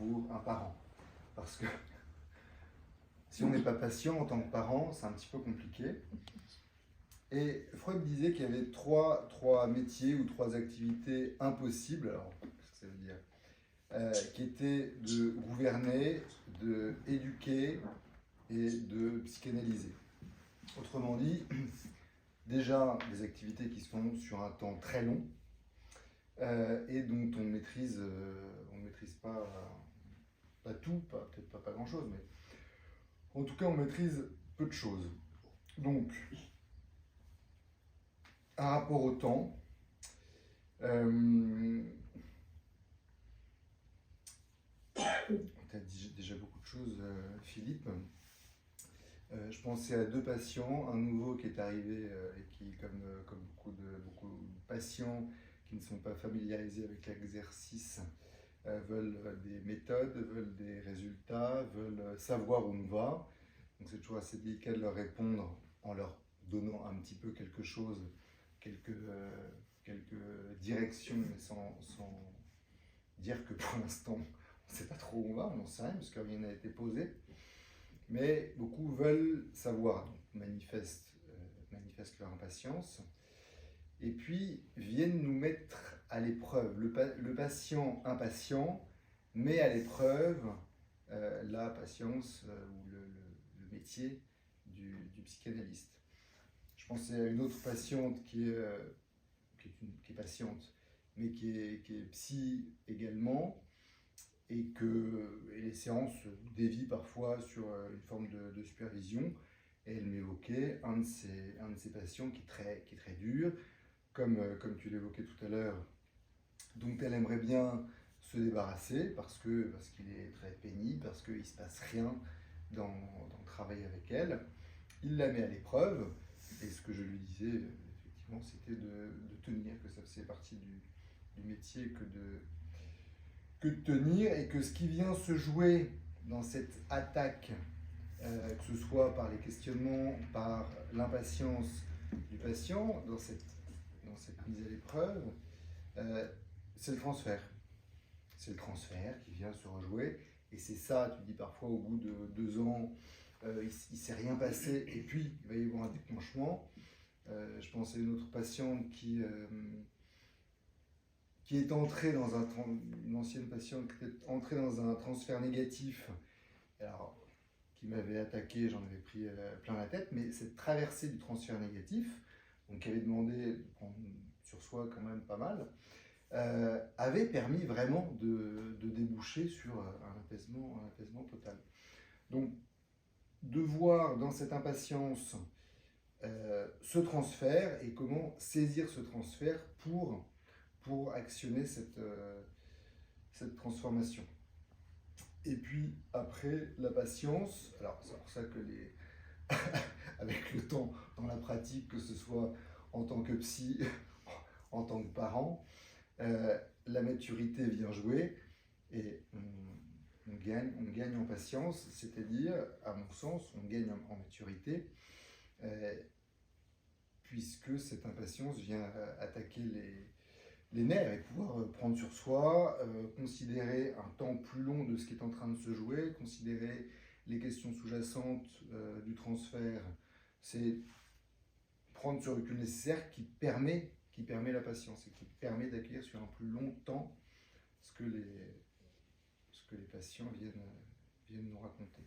pour un parent. Parce que si on n'est pas patient en tant que parent, c'est un petit peu compliqué. Et Freud disait qu'il y avait trois métiers ou trois activités impossibles, alors qu'est-ce que ça veut dire, qui étaient de gouverner, de éduquer et de psychanalyser. Autrement dit, déjà des activités qui sont sur un temps très long et dont on maîtrise pas tout, peut-être pas grand-chose, mais en tout cas on maîtrise peu de choses. Donc, un rapport au temps. Tu as dit déjà beaucoup de choses, Philippe. Je pensais à deux patients, un nouveau qui est arrivé et qui, comme beaucoup de patients qui ne sont pas familiarisés avec l'exercice, veulent des méthodes, veulent des résultats, veulent savoir où on va. Donc c'est toujours assez délicat de leur répondre en leur donnant un petit peu quelque chose, quelques directions, mais sans dire que pour l'instant, on ne sait pas trop où on va, on n'en sait rien, parce que rien n'a été posé. Mais beaucoup veulent savoir, donc manifestent leur impatience, et puis viennent nous mettre à l'épreuve. Le patient impatient met à l'épreuve la patience ou le métier du psychanalyste. Je pensais à une autre patiente qui est patiente, mais qui est psy également, et les séances dévient parfois sur une forme de supervision. Et elle m'évoquait un de ces patients qui est très dur, comme tu l'évoquais tout à l'heure, dont elle aimerait bien se débarrasser parce qu'il est très pénible, parce qu'il ne se passe rien dans le travail avec elle. Il la met à l'épreuve, et ce que je lui disais, effectivement, c'était de tenir, que ça faisait partie du métier que de tenir, et que ce qui vient se jouer dans cette attaque, que ce soit par les questionnements, par l'impatience du patient, dans cette mise à l'épreuve, c'est le transfert. C'est le transfert qui vient se rejouer, et c'est ça, tu dis parfois au bout de 2 ans, il ne s'est rien passé, et puis il va y avoir un déclenchement. Je pense à une autre patiente qui est entrée dans une ancienne patiente qui est entrée dans un transfert négatif, alors, qui m'avait attaqué, j'en avais pris plein la tête, mais cette traversée du transfert négatif, donc qui avait demandé de prendre sur soi quand même pas mal, avait permis vraiment de déboucher sur un apaisement total. Donc, de voir dans cette impatience ce transfert et comment saisir ce transfert pour actionner cette transformation. Et puis après, la patience, alors c'est pour ça que avec le temps dans la pratique, que ce soit en tant que psy, en tant que parent, la maturité vient jouer, et on gagne en patience, c'est-à-dire, à mon sens, on gagne en maturité, puisque cette impatience vient attaquer les nerfs et pouvoir prendre sur soi, considérer un temps plus long de ce qui est en train de se jouer, considérer les questions sous-jacentes du transfert. C'est prendre ce recul nécessaire qui permet la patience et qui permet d'accueillir sur un plus long temps ce que les patients viennent nous raconter.